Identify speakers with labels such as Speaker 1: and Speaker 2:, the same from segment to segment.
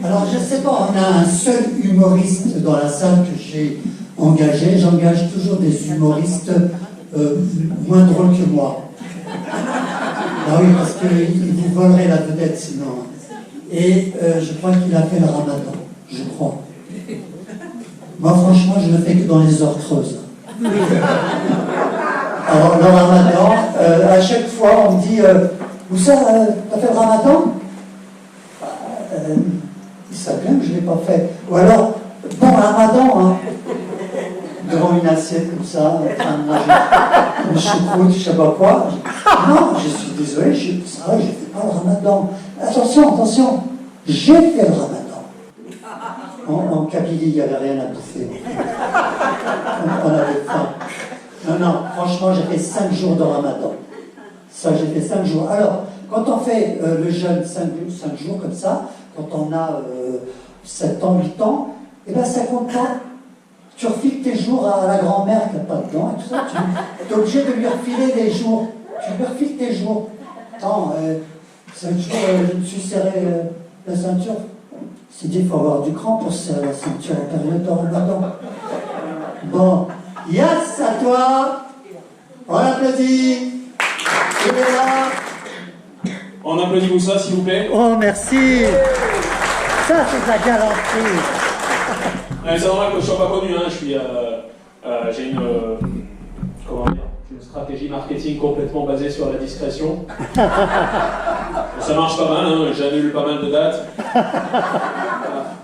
Speaker 1: Alors, je ne sais pas, on a un seul humoriste dans la salle que j'ai engagé. J'engage toujours des humoristes moins drôles que moi. Ah oui, parce qu'il vous volerait la vedette sinon. Et je crois qu'il a fait le ramadan, je crois. Moi, franchement, je ne fais que dans les heures creuses. Alors, le ramadan, à chaque fois, on me dit où ça, t'as fait le ramadan? Il savait bien que je ne l'ai pas fait. Ou alors, bon ramadan, hein, devant une assiette comme ça, en train de manger une choucroute, je ne sais pas quoi. Non, je suis désolé, je ne fais pas le ramadan. Attention, j'ai fait le ramadan. En Kabylie, il n'y avait rien à bouffer. On avait faim. Non, franchement, j'ai fait 5 jours de ramadan. Ça, j'ai fait 5 jours. Alors, quand on fait le jeûne 5 jours comme ça, quand on a 7 ans, 8 ans, et bien ça compte pas. Tu refiles tes jours à la grand-mère qui n'a pas de dents et tout ça. Tu es obligé de lui refiler des jours. Tu lui refiles tes jours. Attends, 5 jours, je me suis serré la ceinture. C'est dit, il faut avoir du cran pour se serrer la ceinture en période de ramadan. Bon, yes à toi. On applaudit. Tu es là.
Speaker 2: On applaudit vous ça, s'il vous plaît.
Speaker 1: Oh, merci. Ça, c'est de la galanterie.
Speaker 2: C'est normal que je ne sois pas connu, hein. J'ai une stratégie marketing complètement basée sur la discrétion. Ça marche pas mal, hein. J'annule pas mal de dates.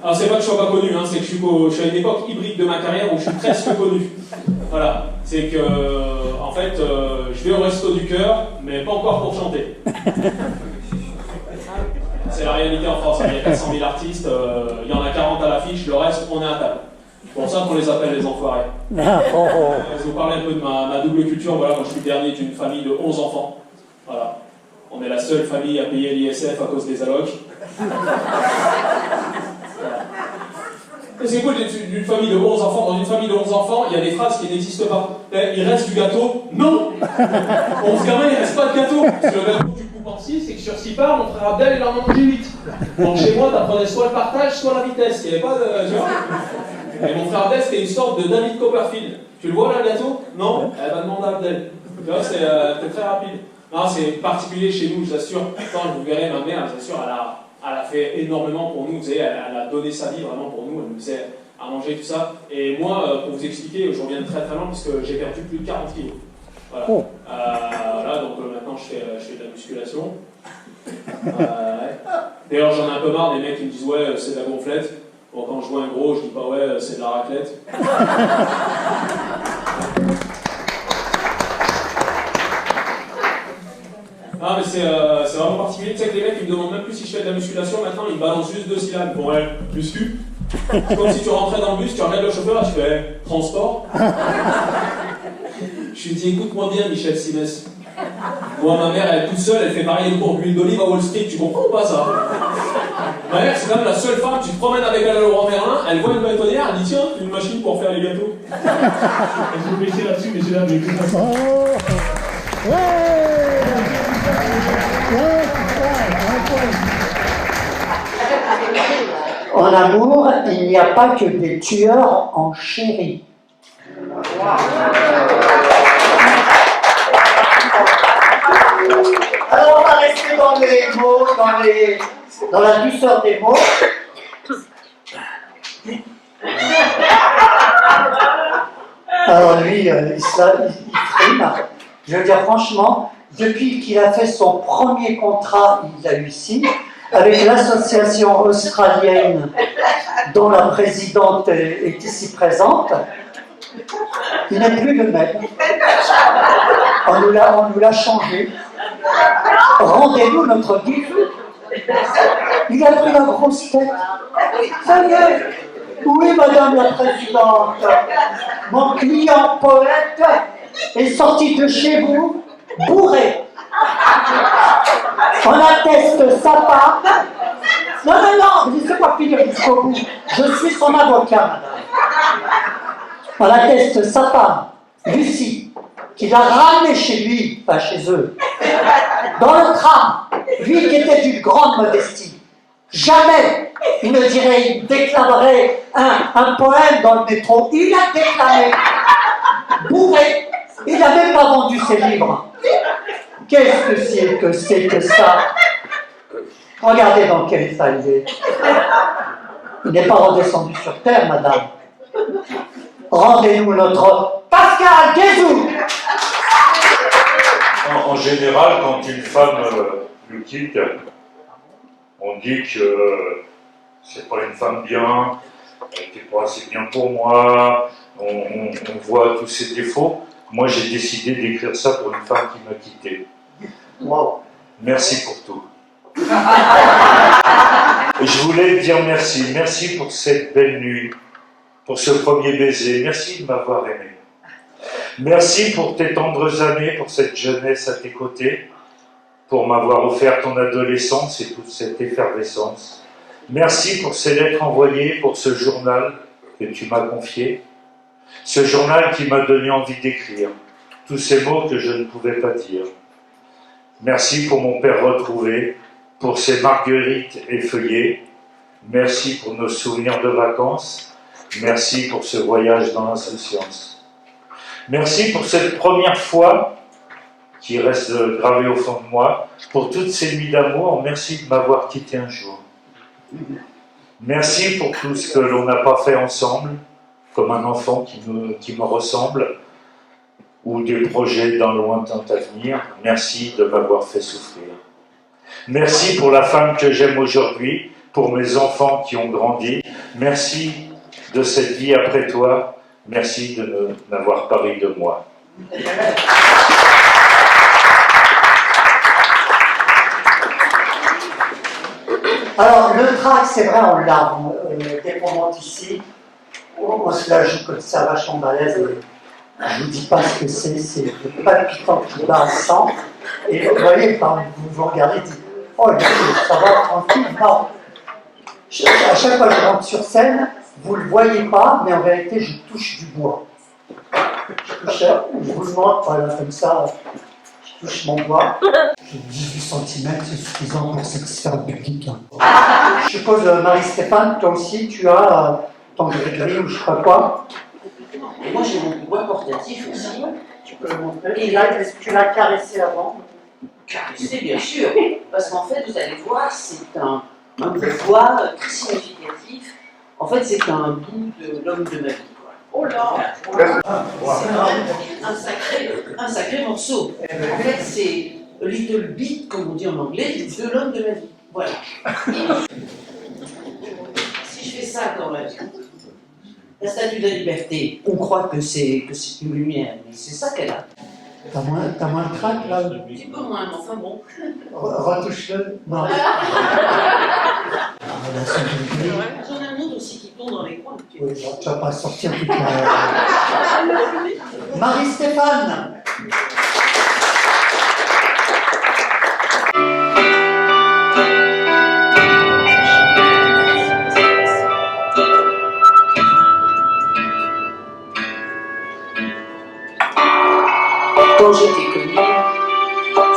Speaker 2: Alors c'est pas que je sois pas connu, hein. C'est que je suis à une époque hybride de ma carrière où je suis presque connu. Voilà, c'est que en fait je vais au resto du cœur, mais pas encore pour chanter. C'est la réalité en France, il y a 400 000 artistes, il y en a 40 à l'affiche, le reste, on est à table. C'est pour ça qu'on les appelle les enfoirés. Je vais vous parler un peu de ma double culture. Voilà, moi je suis le dernier d'une famille de 11 enfants. Voilà. On est la seule famille à payer l'ISF à cause des allocs. C'est cool d'une famille de 11 enfants. Dans une famille de 11 enfants, il y a des phrases qui n'existent pas. Il reste du gâteau? Non! 11 gamins, il reste pas de gâteau. Parce que le gâteau, tu coupes en 6 et que sur 6 parts, mon frère Abdel, il en mange 8. Donc chez moi, t'apprenais soit le partage, soit la vitesse. Il n'y avait pas de. Tu vois? Et mon frère Abdel, c'était une sorte de David Copperfield. Tu le vois là, le gâteau? Non? Elle va demander à Abdel. Tu vois, c'est très rapide. Non, c'est particulier chez nous, je vous assure. Quand vous verrez ma mère, je vous assure, elle a fait énormément pour nous. Vous savez, elle a donné sa vie vraiment pour nous. Elle nous faisait à manger, tout ça. Et moi, pour vous expliquer, je reviens de très très loin puisque j'ai perdu plus de 40 kilos. Voilà. Voilà, donc maintenant je fais de la musculation. Ouais. D'ailleurs, j'en ai un peu marre des mecs qui me disent ouais, c'est de la gonflette. Bon, quand je vois un gros, je dis pas ouais, c'est de la raclette. Ah, mais c'est vraiment particulier. Tu sais que les mecs, ils me demandent même plus si je fais de la musculation. Maintenant, ils me balancent juste 2 syllabes. Bon, ouais, muscu. C'est comme si tu rentrais dans le bus, tu regardes le chauffeur et tu fais transport. Je lui dis écoute-moi bien, Michel Simès. Moi, ma mère, elle est toute seule, elle fait varier le cours d'huile d'olive à Wall Street. Tu comprends ou pas ça? Ma mère, c'est quand même la seule femme, tu te promènes avec elle à Laurent Merlin, elle voit une bâtonnière, elle dit tiens, une machine pour faire les gâteaux. Je vous baisser là-dessus, mais c'est là, mais écoute ça.
Speaker 1: En amour, il n'y a pas que des tueurs en chéri. Alors on va rester dans les mots, dans la douceur des mots. Alors lui, il frime. Je veux dire franchement, depuis qu'il a fait son premier contrat, il l'a eu ici, avec l'association australienne dont la présidente est ici présente, il n'est plus le même. On nous l'a changé. Rendez-nous notre guide. Il a pris la grosse tête. Ça y est. Oui, madame la présidente. Mon client poète est sorti de chez vous bourré. On atteste sa part. Non, laissez pas finir jusqu'au bout. Je suis son avocat, madame. On atteste sa femme, Lucie, qui l'a ramené chez lui, pas chez eux, dans le tram, lui qui était d'une grande modestie. Jamais il me dirait, il déclamerait un poème dans le métro. Il a déclamé, bourré. Il n'a même pas vendu ses livres. Qu'est-ce que c'est que ça? Regardez dans quel état il est. Il n'est pas redescendu sur terre, madame. Rendez-nous notre Pascal Guézou.
Speaker 3: En général, quand une femme nous quitte, on dit que c'est pas une femme bien, elle n'était pas assez bien pour moi, on voit tous ses défauts. Moi, j'ai décidé d'écrire ça pour une femme qui m'a quitté.
Speaker 1: Wow.
Speaker 3: Merci pour tout. Je voulais te dire merci. Merci pour cette belle nuit, pour ce premier baiser. Merci de m'avoir aimé. Merci pour tes tendres années, pour cette jeunesse à tes côtés, pour m'avoir offert ton adolescence et toute cette effervescence. Merci pour ces lettres envoyées, pour ce journal que tu m'as confié. Ce journal qui m'a donné envie d'écrire tous ces mots que je ne pouvais pas dire. Merci pour mon père retrouvé, pour ces marguerites effeuillées. Merci pour nos souvenirs de vacances. Merci pour ce voyage dans l'insouciance. Merci pour cette première fois qui reste gravée au fond de moi, pour toutes ces nuits d'amour. Merci de m'avoir quitté un jour. Merci pour tout ce que l'on n'a pas fait ensemble, comme un enfant qui me ressemble, ou des projets dans le lointain avenir. Merci de m'avoir fait souffrir. Merci pour la femme que j'aime aujourd'hui, pour mes enfants qui ont grandi. Merci de cette vie après toi. Merci de n'avoir pas ri de moi.
Speaker 1: Alors, le trac, c'est vrai, on l'a, dès qu'on monte ici, on se la joue comme ça, vachement balèze. Je ne vous dis pas ce que c'est le palpitant qui bat à 100. Et vous voyez, quand vous regardez, vous dites, oh, ça va, tranquille. Non. À chaque fois que je rentre sur scène, vous ne le voyez pas, mais en réalité, je touche du bois. Je vous le montre, voilà, comme ça, je touche mon bois. J'ai 18 cm, c'est suffisant pour satisfaire le public. Je suppose, Marie-Stéphane, toi aussi, tu as ton gris-gris ou je sais pas quoi.
Speaker 4: Et moi j'ai mon bois portatif aussi.
Speaker 1: Tu peux le montrer. Tu l'as caressé avant.
Speaker 4: Caressé bien sûr, parce qu'en fait vous allez voir, c'est un bois très significatif. En fait c'est un bout de l'homme de ma vie. Oh là, c'est vraiment un sacré morceau. En fait c'est a little bit, comme on dit en anglais, de l'homme de ma vie. Voilà. Si je fais ça dans la vie, la statue de la liberté, on croit que c'est une lumière, mais c'est ça qu'elle a.
Speaker 1: T'as moins le trac là?
Speaker 4: Un petit peu moins, mais enfin bon.
Speaker 1: Retouche-le. Non.
Speaker 4: J'en ai un autre aussi qui tombe dans les coins.
Speaker 1: Oui, tu vas pas sortir toute la... Marie-Stéphane.
Speaker 4: Quand j'étais connue,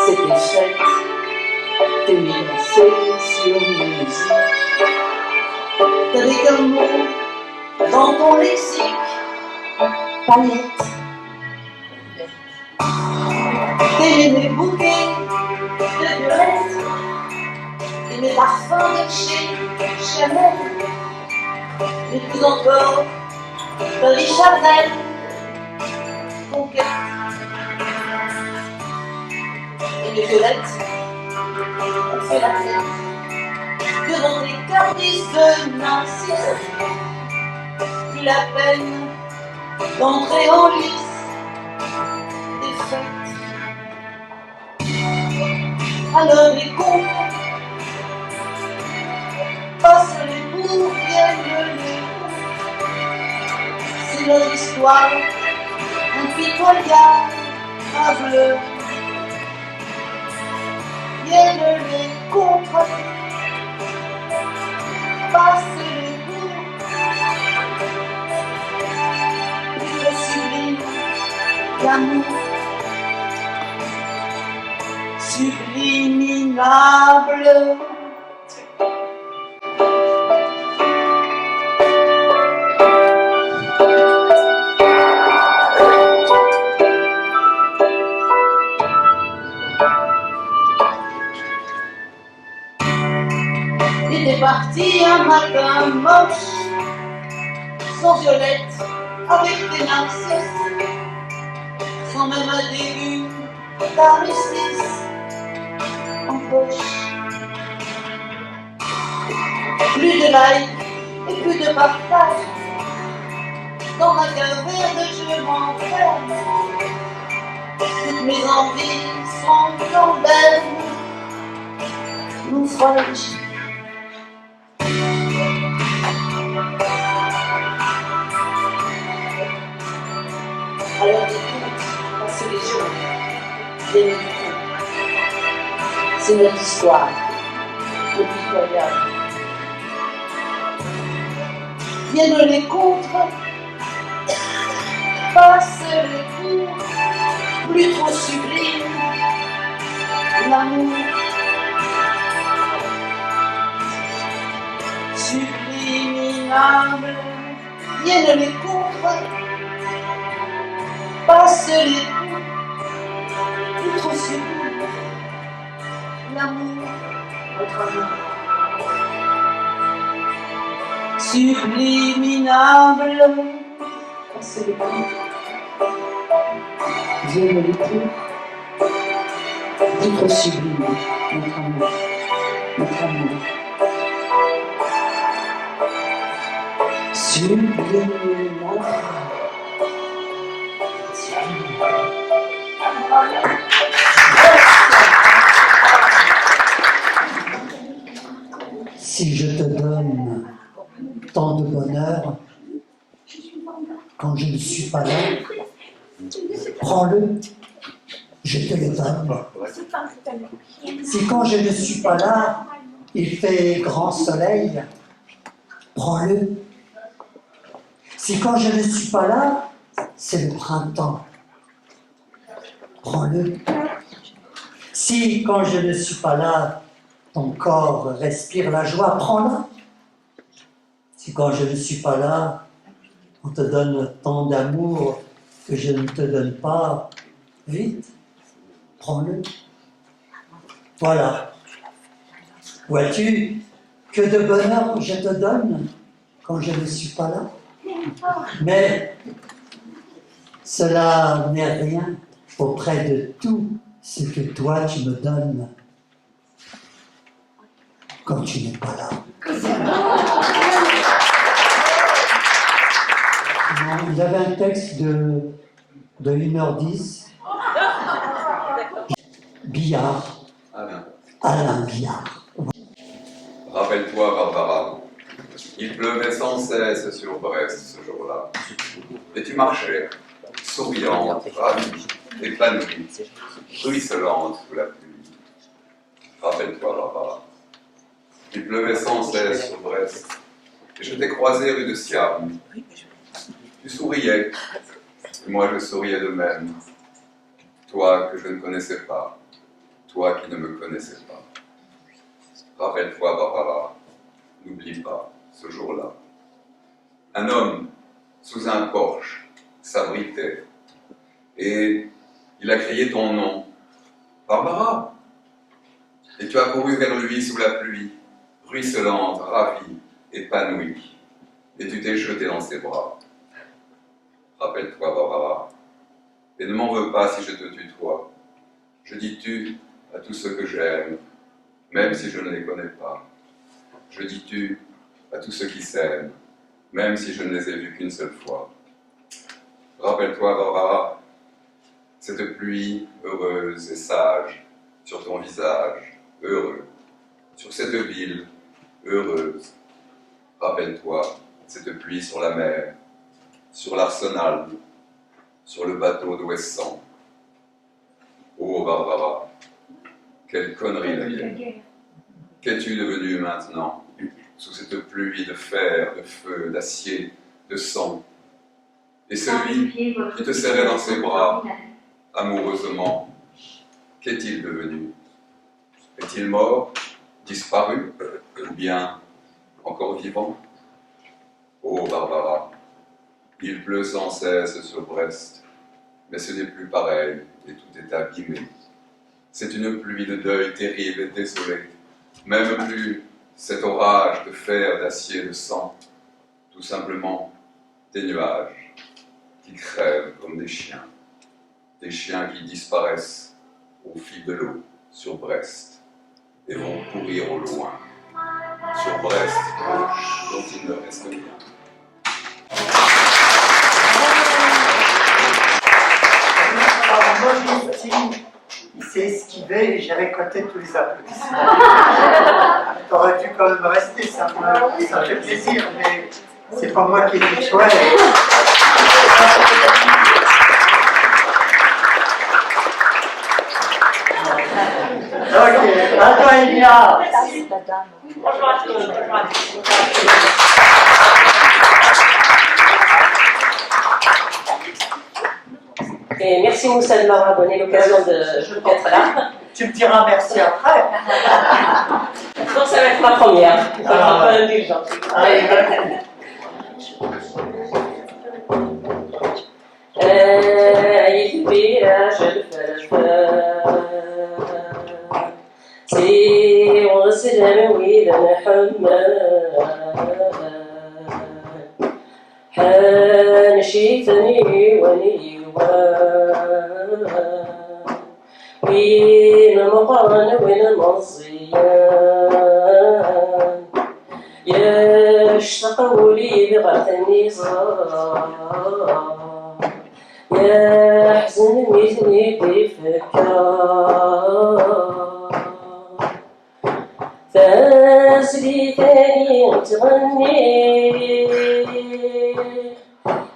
Speaker 4: c'était fête, t'aimais danser sur mes musiques. T'avais qu'un mot dans ton lexique, paillettes. T'aimais mes bouquets de violettes et mes parfums de chez Chanel. Mais plus encore, ta vie charnelle, conquête. Et les violettes ont fait la fête devant des cardises de Narcisse. Plus la peine d'entrer en lice des fêtes. Alors les cons passent les bourgs, viennent les cons. C'est leur histoire impitoyable. Viennent les contre, passent les bourgs, le sublime l'amour, subliminable. un matin moche, sans violette, avec des narcisses, sans même un début d'armistice en poche. Plus de like et plus de partage. Dans ma caverne, je m'enferme. Toutes mes envies sont en berne. Naufrage. Alors écoute, passe les jours, des minutes. C'est notre histoire, impitoyable. Viennent les contres, passent les cours, plus trop sublime, l'amour. Subliminable, viennent les contres, passent les cours, plus trop sublime, l'amour, notre amour. Subliminable, passe les cours, viennent les cours, plus trop sublime, notre amour, notre amour.
Speaker 1: Si je te donne tant de bonheur, quand je ne suis pas là, prends-le, je te le donne. Si quand je ne suis pas là, il fait grand soleil, prends-le. Si quand je ne suis pas là, c'est le printemps, prends-le. Si quand je ne suis pas là, ton corps respire la joie, prends-le. Si quand je ne suis pas là, on te donne tant d'amour que je ne te donne pas, vite, prends-le. Voilà. Vois-tu que de bonheur je te donne quand je ne suis pas là? Mais cela n'est rien auprès de tout ce que toi tu me donnes quand tu n'es pas là. Non, il avait un texte de 1h10. Billard. Alain Billard.
Speaker 5: Rappelle-toi, Barbara, il pleuvait sans cesse sur Brest ce jour-là. Et tu marchais, souriante, ravie, épanouie, ruisselante sous la pluie. Rappelle-toi, Barbara, il pleuvait sans cesse sur Brest. Et je t'ai croisé rue de Siam. Tu souriais, et moi je souriais de même. Toi que je ne connaissais pas, toi qui ne me connaissais pas. Rappelle-toi, Barbara, n'oublie pas ce jour-là. Un homme, sous un porche, s'abritait, et il a crié ton nom, Barbara. Et tu as couru vers lui sous la pluie, ruisselante, ravie, épanouie, et tu t'es jeté dans ses bras. Rappelle-toi, Barbara, et ne m'en veux pas si je te tutoie. Je dis tu à tous ceux que j'aime, même si je ne les connais pas. Je dis tu à tous ceux qui s'aiment, même si je ne les ai vus qu'une seule fois. Rappelle-toi, Barbara, cette pluie heureuse et sage sur ton visage, heureux, sur cette ville heureuse. Rappelle-toi, cette pluie sur la mer, sur l'arsenal, sur le bateau d'Ouessant. Oh, Barbara, quelle connerie la guerre. Qu'es-tu devenue maintenant, sous cette pluie de fer, de feu, d'acier, de sang? Et celui qui te serrait dans ses bras, amoureusement, qu'est-il devenu? Est-il mort, disparu, ou bien encore vivant? Oh, Barbara, il pleut sans cesse sur Brest, mais ce n'est plus pareil, et tout est abîmé. C'est une pluie de deuil terrible et désolée, même plus cet orage de fer, d'acier, de sang, tout simplement des nuages qui crèvent comme des chiens qui disparaissent au fil de l'eau sur Brest et vont pourrir au loin sur Brest dont il ne reste rien.
Speaker 1: Alors moi, il s'est esquivé et j'ai récolté tous les applaudissements. T'aurais dû quand même rester, ça fait plaisir, mais c'est pas moi qui ai dit choix. Ok, attends, Elia.
Speaker 4: Bonjour à tous. Et merci Moussa de m'avoir donné l'occasion d'être là.
Speaker 1: Tu me diras merci après.
Speaker 4: Donc ça va être ma première. Je ne serai pas indulgente. كبيرة سي وسلم وإذا حان شيتني وين مقارن وين مصيان يشتقوا لي بغرة النظام يحزن مثلي بفكار فازلي ثاني تغني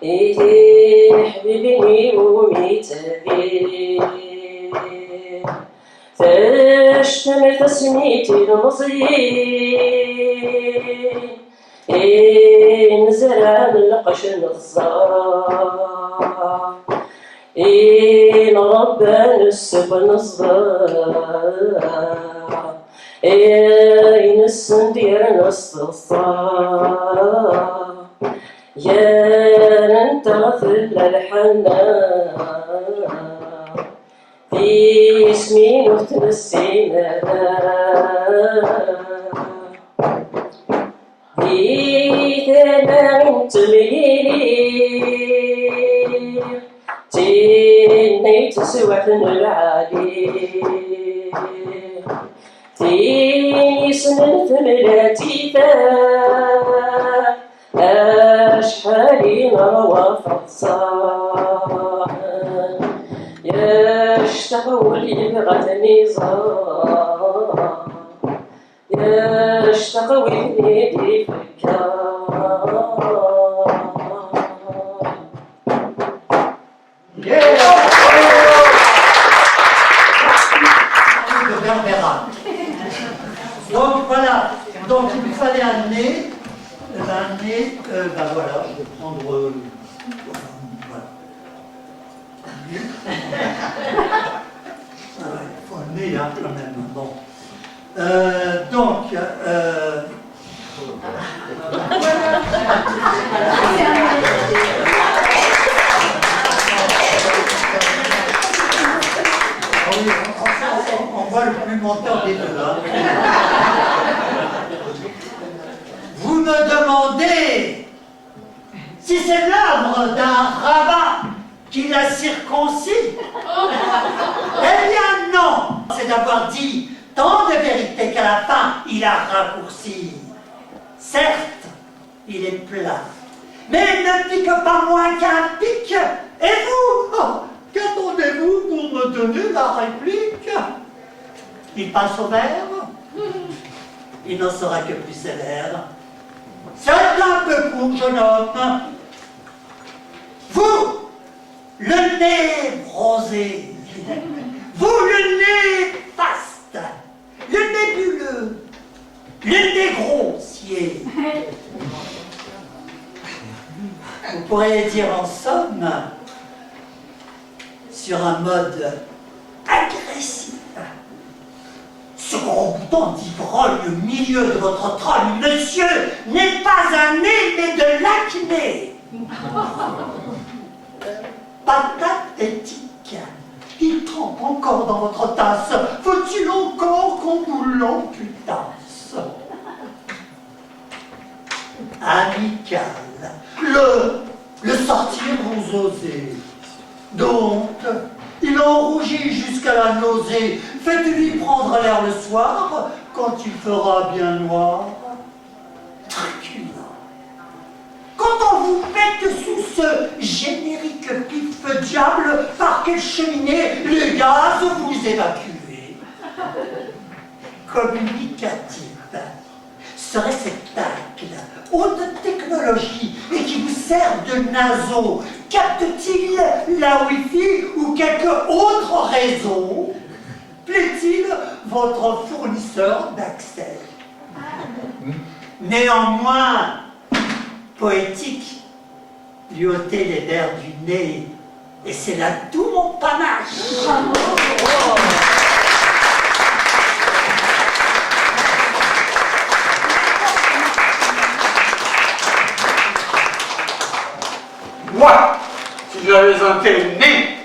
Speaker 4: إيه حبيبني وميتبي فاشتمت سميتي المصري إيه نزرع نلقش النظار إيه ربنا السبن الصغار إيه نسن دير نستصار يا ننتظر الحنان في اسمي نتنسينا في ثمان تميلي تيني تسوى العالي في سنة ثملاتي أشحالي نروى فصاح يشتقوا لي بغة النظام يشتقوا إلي فكار
Speaker 1: Donc voilà, donc il me fallait un nez, ben voilà, je vais prendre, voilà. Voilà, il faut un nez hein, quand même, bon. On voit le plus menteur des deux là. Vous me demandez si c'est l'œuvre d'un rabbin qui l'a circoncis. Eh bien non, c'est d'avoir dit tant de vérité qu'à la fin il a raccourci. Certes, il est plat, mais il ne pique pas moins qu'un pic. Et vous, qu'attendez-vous pour me donner la réplique? Il passe au vert, il n'en sera que plus sévère. C'est un peu court, jeune homme. Vous, le nez rosé, vous, le nez vaste, le nébuleux, le nez grossier. Vous pourriez dire en somme, sur un mode agressif, ce gros bouton d'ivrogne au milieu de votre trogne, monsieur, n'est pas un nez, mais de l'acné. Patate éthique, il trempe encore dans votre tasse. Faut-il encore qu'on vous l'amputasse? osez. D'honte, il en rougit jusqu'à la nausée. Faites-lui prendre l'air le soir, quand il fera bien noir. Truculent. Quand on vous pète sous ce générique pif diable, par quelle cheminée les gaz vous évacuez? Communicatif serait cet tacle, haute technologie, et qui vous sert de naseau. Capte-t-il la Wi-Fi ou quelque autre réseau? Plaît-il votre fournisseur d'accès? Néanmoins, poétique, lui ôter les verres du nez, et c'est là tout mon panache.
Speaker 6: Moi, si j'avais un tel nez,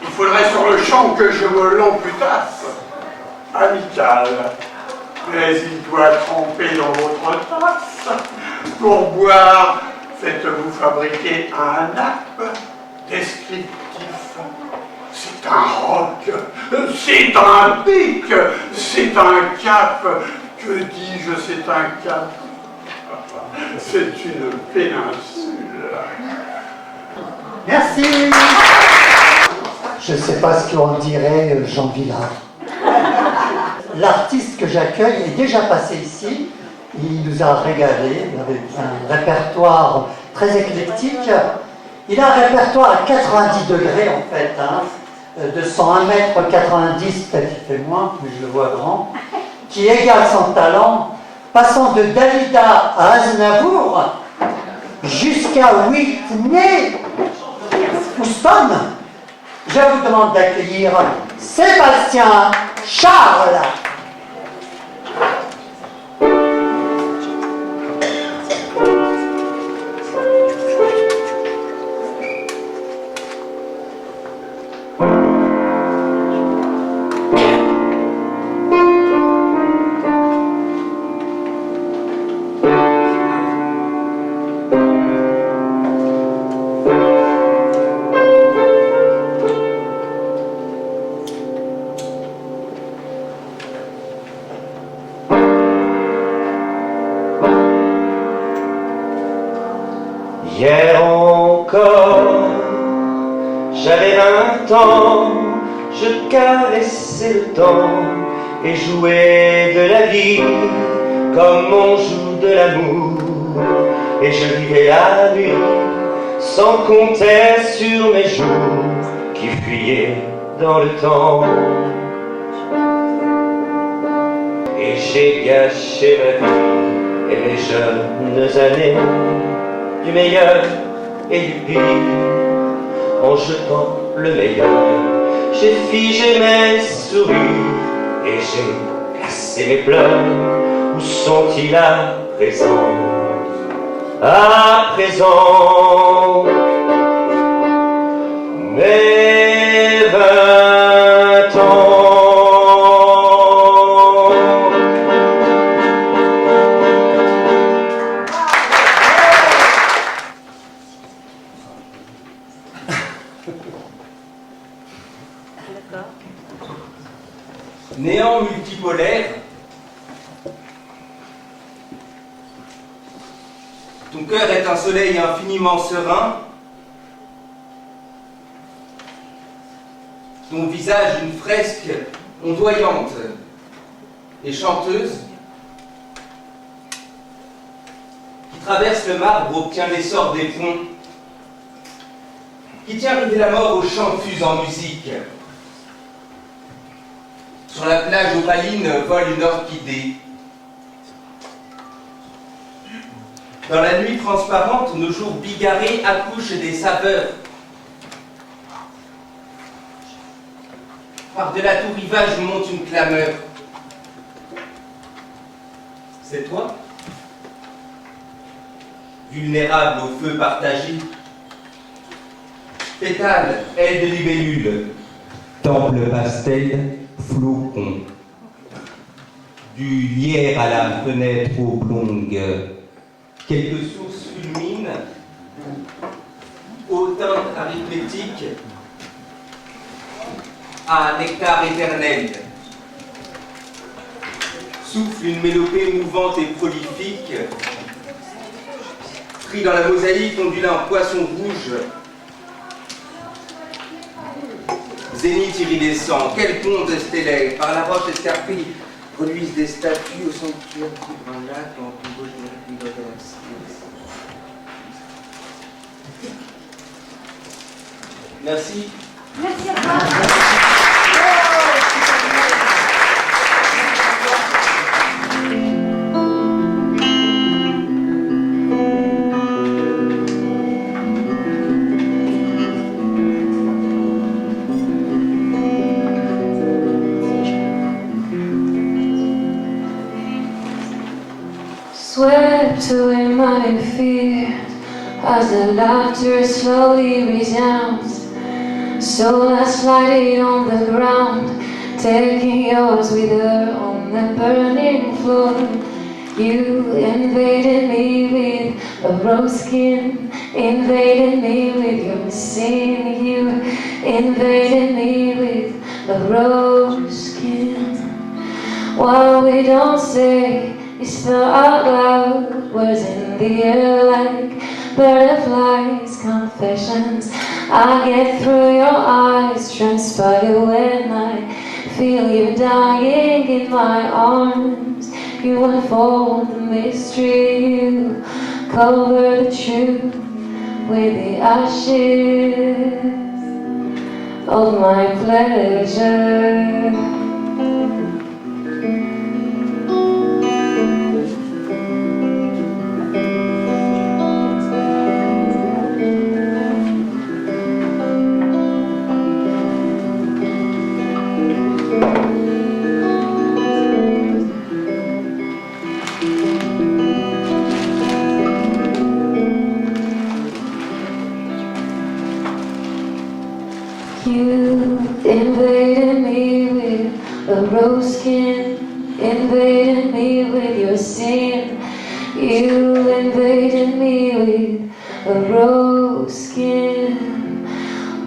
Speaker 6: il faudrait sur le champ que je me l'amputasse. Amical, mais il doit tremper dans votre tasse. Pour boire, faites-vous fabriquer un nappe descriptif. C'est un roc, c'est un pic, c'est un cap. Que dis-je, c'est un cap? C'est une péninsule.
Speaker 1: Merci. Je ne sais pas ce qu'on dirait Jean Villard. L'artiste que j'accueille est déjà passé ici. Il nous a régalé avec un répertoire très éclectique. Il a un répertoire à 90 degrés en fait, hein, de 101 mètres 90, peut-être il fait moins, mais je le vois grand, qui égale son talent, passant de Dalida à Aznavour jusqu'à Whitney Houston. Je vous demande d'accueillir Sébastien Charles.
Speaker 7: Hier encore, j'avais 20 ans, je caressais le temps et jouais de la vie comme on joue de l'amour. Et je vivais la nuit sans compter sur mes jours qui fuyaient dans le temps. Et j'ai gâché ma vie et mes jeunes années, du meilleur et du pire, en jetant le meilleur, j'ai figé mes sourires et j'ai placé mes pleurs. Où sont-ils à présent? À présent, mes 20 ans.
Speaker 8: Néant multipolaire, ton cœur est un soleil infiniment serein, ton visage une fresque ondoyante et chanteuse, qui traverse le marbre, obtient l'essor des ponts, qui tient rêver la mort au chant fuse en musique. Sur la plage opaline vole une orchidée. Dans la nuit transparente, nos jours bigarrés accouchent des saveurs. Par-delà tout rivage monte une clameur. C'est toi, vulnérable au feu partagé. Pétale, aile de libellule, temple pastel, flocon. Du lierre à la fenêtre oblongue, quelques sources fulminent, au teint arithmétique à un nectar éternel. Souffle une mélopée mouvante et prolifique. Pris dans la mosaïque, ondule un poisson rouge. Zénith iridescent, quel pont stellaire, par la roche escarpée, produisent des statues au sanctuaire d'un lac en tombeau de la galaxie. Merci.
Speaker 9: Merci à toi.
Speaker 10: Swept away my fear as the laughter slowly resounds. So I slided on the ground, taking yours with her on the burning floor. You invaded me with a rose skin, invaded me with your sin. You invaded me with a rose skin. While we don't say, you spell out loud words in the air like butterflies, confessions. I get through your eyes, transpire when I feel you dying in my arms. You unfold the mystery, you cover the truth with the ashes of my pleasure. You invaded me with a rose skin, invaded me with your sin. You invaded me with a rose skin.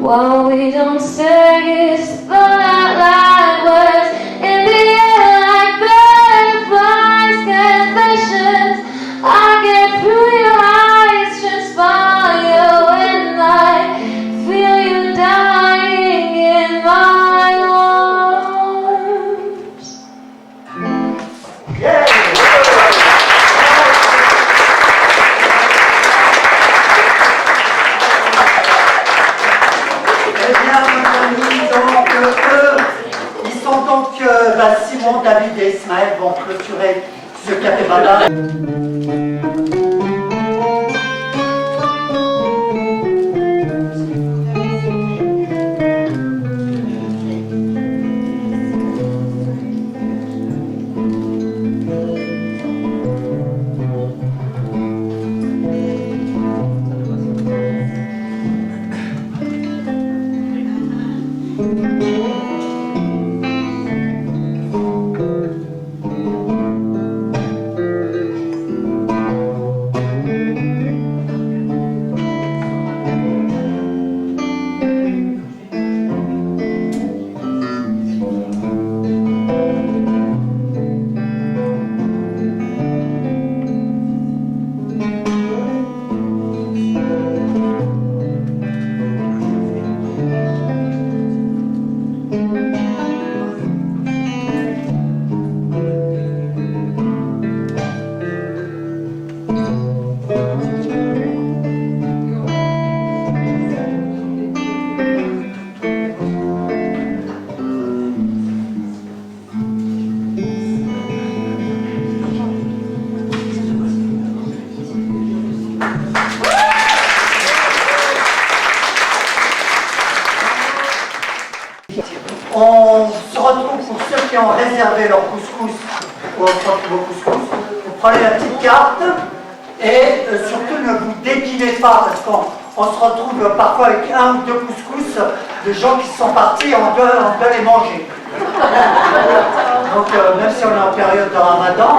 Speaker 10: While we don't say it's but like words in the air like butterflies, confessions. I get through your eyes, transpire when I feel you dying in my arms.
Speaker 1: Yeah. Eh bien, mes amis, donc, ils sont donc, Simon, David et Ismaël vont clôturer ce café baba. On se retrouve pour ceux qui ont réservé leur couscous, ou on se retrouve au couscous. Vous prenez la petite carte et surtout ne vous dépinez pas parce qu'on se retrouve parfois avec un ou deux couscous de gens qui sont partis, on doit les manger. Donc même si on est en période de Ramadan,